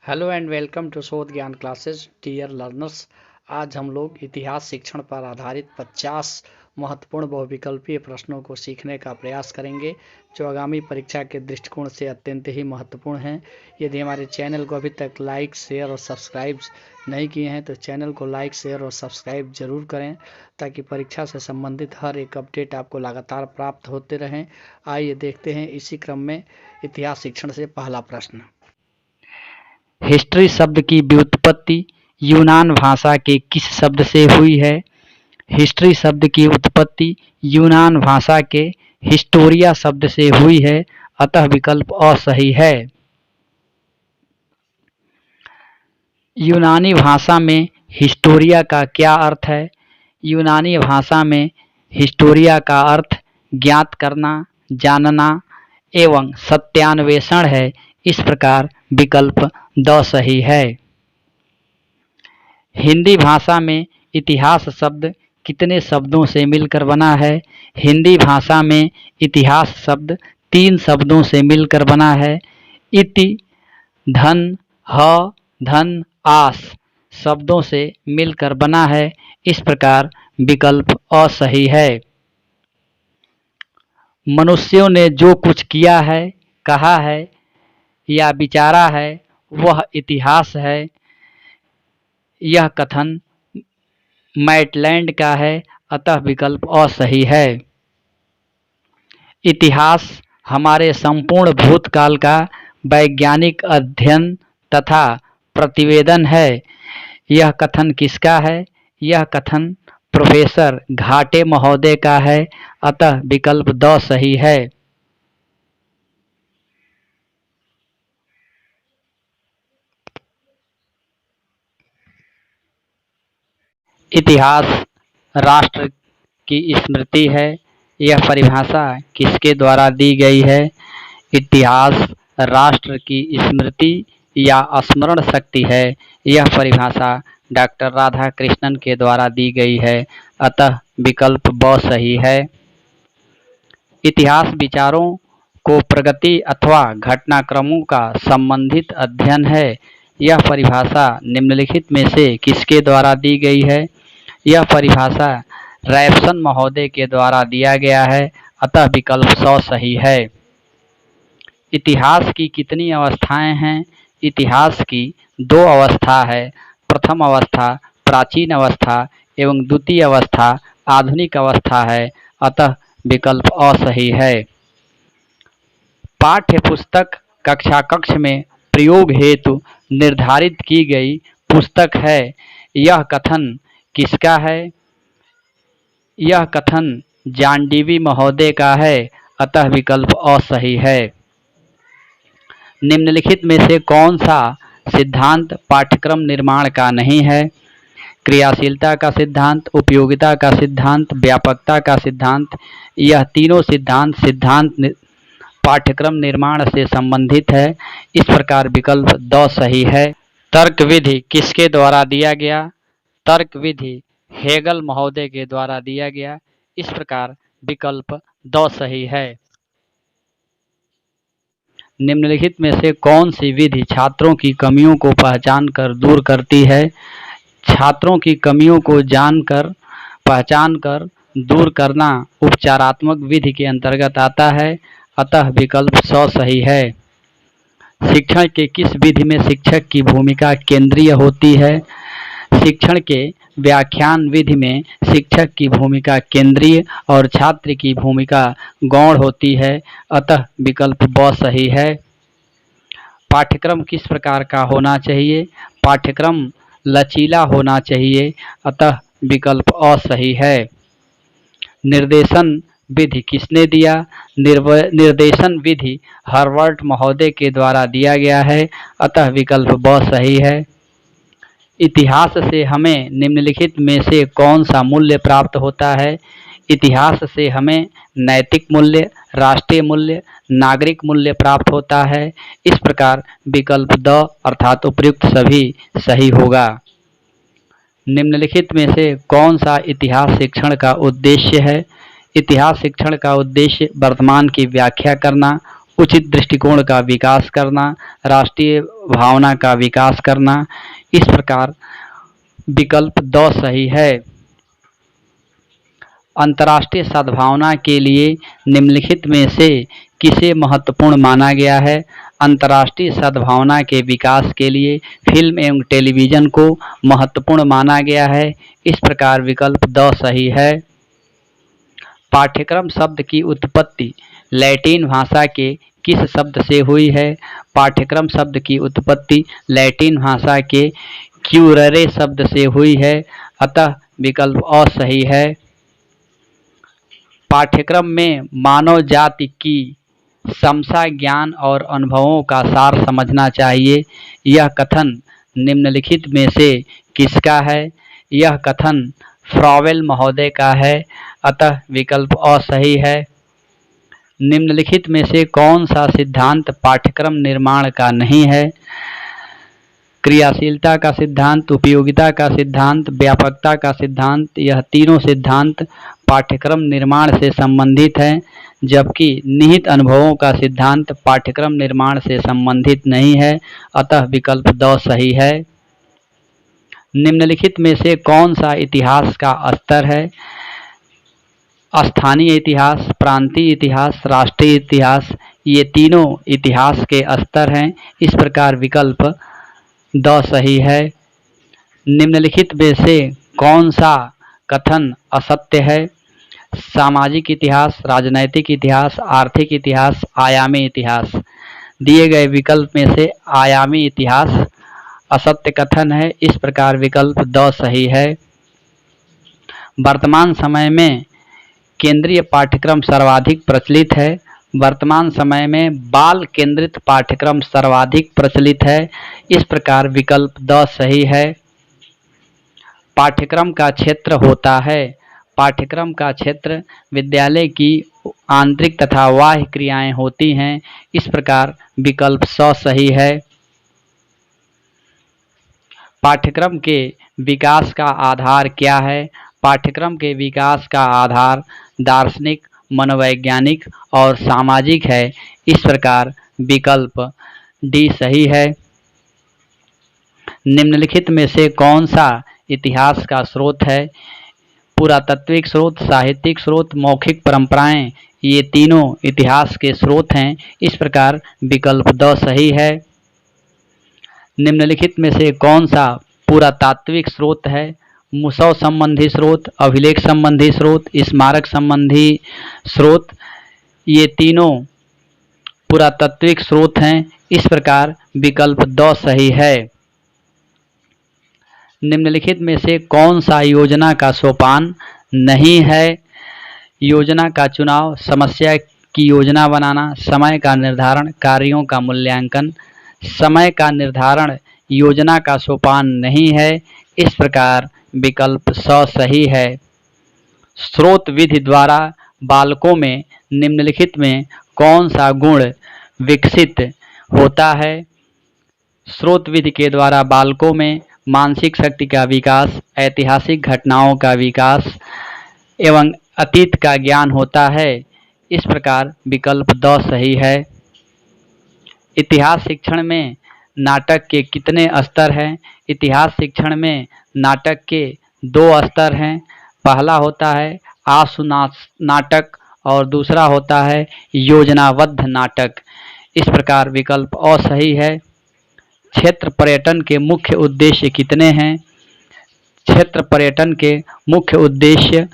Hello and welcome to शोध ज्ञान classes dear learners. आज हम लोग इतिहास शिक्षण पर आधारित 50 महत्वपूर्ण बहुविकल्पीय प्रश्नों को सीखने का प्रयास करेंगे जो आगामी परीक्षा के दृष्टिकोण से अत्यंत ही महत्वपूर्ण हैं। यदि हमारे चैनल को अभी तक लाइक शेयर और सब्सक्राइब नहीं किए हैं तो चैनल को लाइक शेयर और सब्सक्राइब जरूर करें ताकि परीक्षा से संबंधित हर एक अपडेट आपको लगातार प्राप्त होते रहें। आइए देखते हैं इसी क्रम में इतिहास शिक्षण से पहला प्रश्न। हिस्ट्री शब्द की व्युत्पत्ति यूनान भाषा के किस शब्द से हुई है? हिस्ट्री शब्द की उत्पत्ति यूनान भाषा के हिस्टोरिया शब्द से हुई है, अतः विकल्प अ सही है। यूनानी भाषा में हिस्टोरिया का क्या अर्थ है? यूनानी भाषा में हिस्टोरिया का अर्थ ज्ञात करना, जानना एवं सत्यान्वेषण है। इस प्रकार विकल्प द सही है। हिंदी भाषा में इतिहास शब्द कितने शब्दों से मिलकर बना है? हिंदी भाषा में इतिहास शब्द 3 शब्दों से मिलकर बना है। इति, धन, ह, धन, आस शब्दों से मिलकर बना है। इस प्रकार विकल्प अ सही है। मनुष्यों ने जो कुछ किया है, कहा है या विचारा है वह इतिहास है। यह कथन मैटलैंड का है, अतः विकल्प अ सही है। इतिहास हमारे संपूर्ण भूतकाल का वैज्ञानिक अध्ययन तथा प्रतिवेदन है। यह कथन किसका है? यह कथन प्रोफेसर घाटे महोदय का है, अतः विकल्प द सही है। इतिहास राष्ट्र की स्मृति है। यह परिभाषा किसके द्वारा दी गई है? इतिहास राष्ट्र की स्मृति या स्मरण शक्ति है। यह परिभाषा डॉक्टर राधाकृष्णन के द्वारा दी गई है, अतः विकल्प ब सही है। इतिहास विचारों को प्रगति अथवा घटनाक्रमों का संबंधित अध्ययन है। यह परिभाषा निम्नलिखित में से किसके द्वारा दी गई है? यह परिभाषा रैप्सन महोदय के द्वारा दिया गया है, अतः विकल्प स सही है। इतिहास की कितनी अवस्थाएं हैं? इतिहास की 2 अवस्था है। प्रथम अवस्था प्राचीन अवस्था एवं द्वितीय अवस्था आधुनिक अवस्था है, अतः विकल्प अ सही है। पाठ्य पुस्तक कक्षा कक्ष में प्रयोग हेतु निर्धारित की गई पुस्तक है। यह कथन किसका है? यह कथन जांडीवी महोदय का है, अतः विकल्प अ सही है। निम्नलिखित में से कौन सा सिद्धांत पाठ्यक्रम निर्माण का नहीं है? क्रियाशीलता का सिद्धांत, उपयोगिता का सिद्धांत, व्यापकता का सिद्धांत। यह तीनों सिद्धांत पाठ्यक्रम निर्माण से संबंधित है। इस प्रकार विकल्प द सही है। तर्क विधि किसके द्वारा दिया गया? तर्क विधि हेगल महोदय के द्वारा दिया गया। इस प्रकार विकल्प द सही है। निम्नलिखित में से कौन सी विधि छात्रों की कमियों को पहचान कर दूर करती है? छात्रों की कमियों को जानकर पहचान कर दूर करना उपचारात्मक विधि के अंतर्गत आता है, अतः विकल्प स सही है। शिक्षण के किस विधि में शिक्षक की भूमिका केंद्रीय होती है? शिक्षण के व्याख्यान विधि में शिक्षक की भूमिका केंद्रीय और छात्र की भूमिका गौण होती है, अतः विकल्प ब सही है। पाठ्यक्रम किस प्रकार का होना चाहिए? पाठ्यक्रम लचीला होना चाहिए, अतः विकल्प अ सही है। निर्देशन विधि किसने दिया? निर्देशन विधि हर्बर्ट महोदय के द्वारा दिया गया है, अतः विकल्प ब सही है। इतिहास से हमें निम्नलिखित में से कौन सा मूल्य प्राप्त होता है? इतिहास से हमें नैतिक मूल्य, राष्ट्रीय मूल्य, नागरिक मूल्य प्राप्त होता है। इस प्रकार विकल्प द अर्थात उपयुक्त सभी सही होगा। निम्नलिखित में से कौन सा इतिहास शिक्षण का उद्देश्य है? इतिहास शिक्षण का उद्देश्य वर्तमान की व्याख्या करना, उचित दृष्टिकोण का विकास करना, राष्ट्रीय भावना का विकास करना। इस प्रकार विकल्प 2 सही है। अंतर्राष्ट्रीय सद्भावना के लिए निम्नलिखित में से किसे महत्वपूर्ण माना गया है? अंतर्राष्ट्रीय सद्भावना के विकास के लिए फिल्म एवं टेलीविज़न को महत्वपूर्ण माना गया है। इस प्रकार विकल्प 2 सही है। पाठ्यक्रम शब्द की उत्पत्ति लैटिन भाषा के किस शब्द से हुई है? पाठ्यक्रम शब्द की उत्पत्ति लैटिन भाषा के क्यूररे शब्द से हुई है, अतः विकल्प अ सही है। पाठ्यक्रम में मानव जाति की समता, ज्ञान और अनुभवों का सार समझना चाहिए। यह कथन निम्नलिखित में से किसका है? यह कथन फ्रॉवेल महोदय का है, अतः विकल्प अ सही है। निम्नलिखित में से कौन सा सिद्धांत पाठ्यक्रम निर्माण का नहीं है? क्रियाशीलता का सिद्धांत, उपयोगिता का सिद्धांत, व्यापकता का सिद्धांत। यह तीनों सिद्धांत पाठ्यक्रम निर्माण से संबंधित हैं, जबकि निहित अनुभवों का सिद्धांत पाठ्यक्रम निर्माण से संबंधित नहीं है, अतः विकल्प 2 सही है। निम्नलिखित में से कौन सा इतिहास का स्तर है? स्थानीय इतिहास, प्रांतीय इतिहास, राष्ट्रीय इतिहास। ये तीनों इतिहास के स्तर हैं। इस प्रकार विकल्प 2 सही है। निम्नलिखित में से कौन सा कथन असत्य है? सामाजिक इतिहास, राजनैतिक इतिहास, आर्थिक इतिहास, आयामी इतिहास। दिए गए विकल्प में से आयामी इतिहास असत्य कथन है। इस प्रकार विकल्प 2 सही है। वर्तमान समय में केंद्रीय पाठ्यक्रम सर्वाधिक प्रचलित है। वर्तमान समय में बाल केंद्रित पाठ्यक्रम सर्वाधिक प्रचलित है। इस प्रकार विकल्प 2 सही है। पाठ्यक्रम का क्षेत्र होता है। पाठ्यक्रम का क्षेत्र विद्यालय की आंतरिक तथा बाह्य क्रियाएं होती हैं। इस प्रकार विकल्प 100 सही है। पाठ्यक्रम के विकास का आधार क्या है? पाठ्यक्रम के विकास का आधार दार्शनिक, मनोवैज्ञानिक और सामाजिक है। इस प्रकार विकल्प डी सही है। निम्नलिखित में से कौन सा इतिहास का स्रोत है? पुरातात्विक स्रोत, साहित्यिक स्रोत, मौखिक परंपराएं। ये तीनों इतिहास के स्रोत हैं। इस प्रकार विकल्प 2 सही है। निम्नलिखित में से कौन सा पुरातात्विक स्रोत है? मुसौ संबंधी स्रोत, अभिलेख संबंधी स्रोत, स्मारक संबंधी स्रोत। ये तीनों पुरातात्विक स्रोत हैं। इस प्रकार विकल्प 2 सही है। निम्नलिखित में से कौन सा योजना का सोपान नहीं है? योजना का चुनाव, समस्या की योजना बनाना, समय का निर्धारण, कार्यों का मूल्यांकन। समय का निर्धारण योजना का सोपान नहीं है। इस प्रकार विकल्प 100 सही है। स्रोत विधि द्वारा बालकों में निम्नलिखित में कौन सा गुण विकसित होता है? स्रोत विधि के द्वारा बालकों में मानसिक शक्ति का विकास, ऐतिहासिक घटनाओं का विकास एवं अतीत का ज्ञान होता है। इस प्रकार विकल्प 2 सही है। इतिहास शिक्षण में नाटक के कितने स्तर हैं? इतिहास शिक्षण में नाटक के 2 स्तर हैं। पहला होता है आशु नाटक और दूसरा होता है योजनाबद्ध नाटक। इस प्रकार विकल्प अ सही है। क्षेत्र पर्यटन के मुख्य उद्देश्य कितने हैं? क्षेत्र पर्यटन के मुख्य उद्देश्य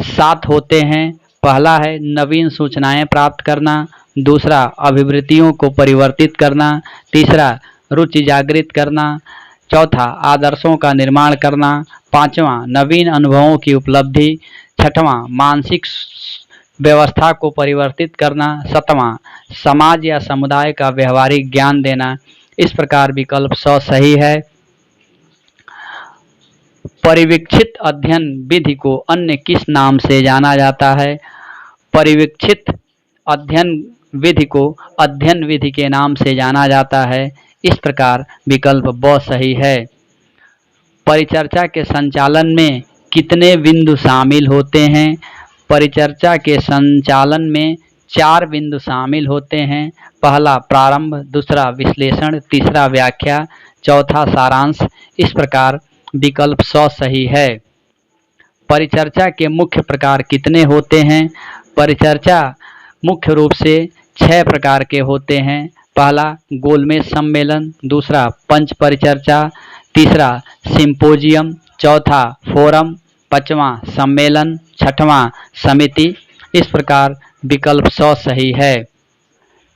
7 होते हैं। पहला है नवीन सूचनाएं प्राप्त करना, दूसरा अभिवृत्तियों को परिवर्तित करना, तीसरा रुचि जागृत करना, चौथा आदर्शों का निर्माण करना, पांचवा नवीन अनुभवों की उपलब्धि, छठवां मानसिक व्यवस्था को परिवर्तित करना, सातवां समाज या समुदाय का व्यवहारिक ज्ञान देना। इस प्रकार विकल्प 100 सही है। परिवीक्षित अध्ययन विधि को अन्य किस नाम से जाना जाता है? परिवीक्षित अध्ययन विधि को अध्ययन विधि के नाम से जाना जाता है। इस प्रकार विकल्प ब सही है। परिचर्चा के संचालन में कितने बिंदु शामिल होते हैं? परिचर्चा के संचालन में 4 बिंदु शामिल होते हैं। पहला प्रारंभ, दूसरा विश्लेषण, तीसरा व्याख्या, चौथा सारांश। इस प्रकार विकल्प 100 सही है। परिचर्चा के मुख्य प्रकार कितने होते हैं? परिचर्चा मुख्य रूप से 6 प्रकार के होते हैं। पहला गोलमेज सम्मेलन, दूसरा पंच परिचर्चा, तीसरा सिंपोजियम, चौथा फोरम, पांचवा सम्मेलन, छठवां समिति। इस प्रकार विकल्प 100 सही है।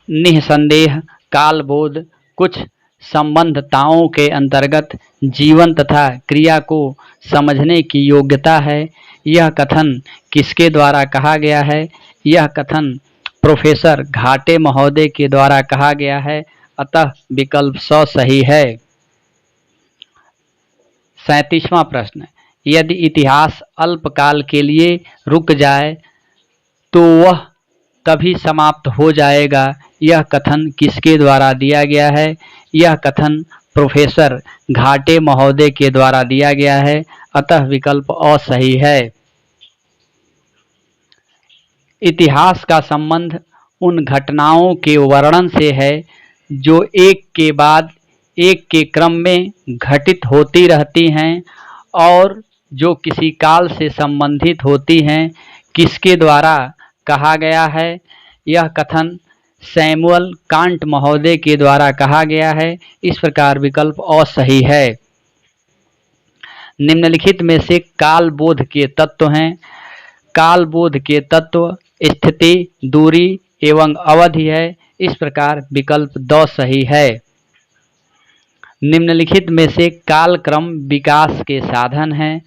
निसंदेह कालबोध कुछ संबंधताओं के अंतर्गत जीवन तथा क्रिया को समझने की योग्यता है। यह कथन किसके द्वारा कहा गया है? यह कथन प्रोफेसर घाटे महोदय के द्वारा कहा गया है। अतः विकल्प 100 सही है। 37वां प्रश्न, यदि इतिहास अल्पकाल के लिए रुक जाए तो वह कभी समाप्त हो जाएगा। यह कथन किसके द्वारा दिया गया है? यह कथन प्रोफेसर घाटे महोदय के द्वारा दिया गया है। अतः विकल्प अ सही है। इतिहास का संबंध उन घटनाओं के वर्णन से है जो एक के बाद एक के क्रम में घटित होती रहती हैं और जो किसी काल से संबंधित होती हैं। किसके द्वारा कहा गया है? यह कथन सैमुअल कांट महोदय के द्वारा कहा गया है। इस प्रकार विकल्प अ सही है। निम्नलिखित में से कालबोध के तत्व हैं। कालबोध के तत्व स्थिति, दूरी एवं अवधि है। इस प्रकार विकल्प 2 सही है। निम्नलिखित में से कालक्रम विकास के साधन हैं।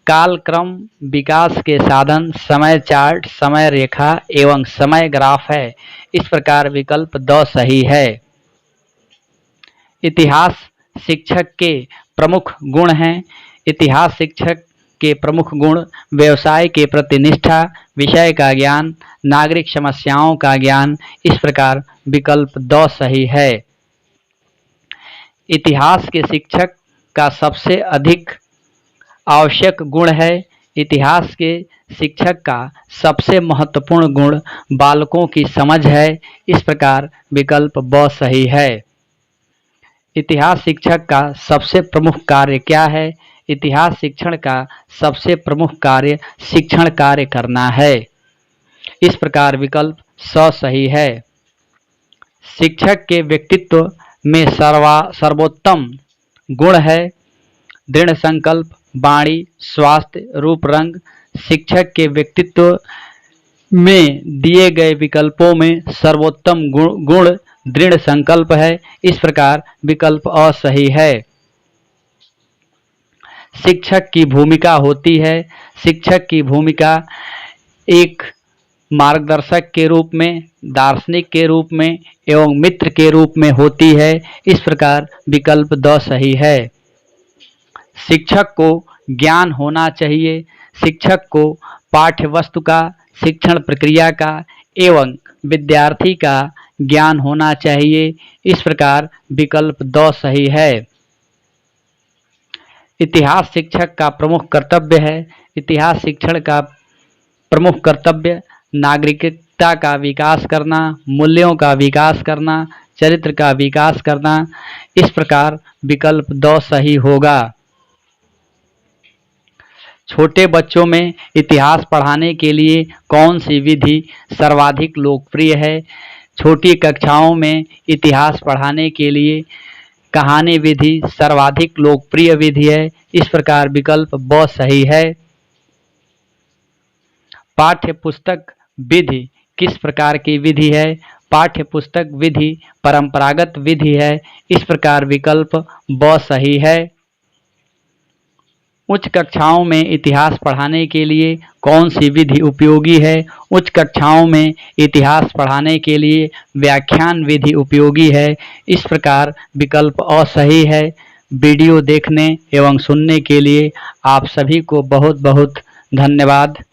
कालक्रम विकास के साधन समय चार्ट, समय रेखा एवं समय ग्राफ है। इस प्रकार विकल्प 2 सही है। इतिहास शिक्षक के प्रमुख गुण हैं। इतिहास शिक्षक के प्रमुख गुण व्यवसाय के प्रति निष्ठा, विषय का ज्ञान, नागरिक समस्याओं का ज्ञान। इस प्रकार विकल्प 2 सही है। इतिहास के शिक्षक का सबसे अधिक आवश्यक गुण है। इतिहास के शिक्षक का सबसे महत्वपूर्ण गुण बालकों की समझ है। इस प्रकार विकल्प ब सही है। इतिहास शिक्षक का सबसे प्रमुख कार्य क्या है? इतिहास शिक्षण का सबसे प्रमुख कार्य शिक्षण कार्य करना है। इस प्रकार विकल्प स सही है। शिक्षक के व्यक्तित्व में सर्वोत्तम गुण है दृढ़ संकल्प, वाणी, स्वास्थ्य, रूप, रंग। शिक्षक के व्यक्तित्व में दिए गए विकल्पों में सर्वोत्तम गुण दृढ़ संकल्प है। इस प्रकार विकल्प अ सही है। शिक्षक की भूमिका होती है। शिक्षक की भूमिका एक मार्गदर्शक के रूप में, दार्शनिक के रूप में एवं मित्र के रूप में होती है। इस प्रकार विकल्प द सही है। शिक्षक को ज्ञान होना चाहिए। शिक्षक को पाठ्य वस्तु का, शिक्षण प्रक्रिया का एवं विद्यार्थी का ज्ञान होना चाहिए। इस प्रकार विकल्प द सही है। इतिहास शिक्षक का प्रमुख कर्तव्य है। इतिहास शिक्षण का प्रमुख कर्तव्य नागरिकता का विकास करना, मूल्यों का विकास करना, चरित्र का विकास करना। इस प्रकार विकल्प द सही होगा। छोटे बच्चों में इतिहास पढ़ाने के लिए कौन सी विधि सर्वाधिक लोकप्रिय है? छोटी कक्षाओं में इतिहास पढ़ाने के लिए कहानी विधि सर्वाधिक लोकप्रिय विधि है। इस प्रकार विकल्प ब सही है। पाठ्य पुस्तक विधि किस प्रकार की विधि है? पाठ्य पुस्तक विधि परंपरागत विधि है। इस प्रकार विकल्प ब सही है। उच्च कक्षाओं में इतिहास पढ़ाने के लिए कौन सी विधि उपयोगी है? उच्च कक्षाओं में इतिहास पढ़ाने के लिए व्याख्यान विधि उपयोगी है। इस प्रकार विकल्प अ सही है। वीडियो देखने एवं सुनने के लिए आप सभी को बहुत बहुत धन्यवाद।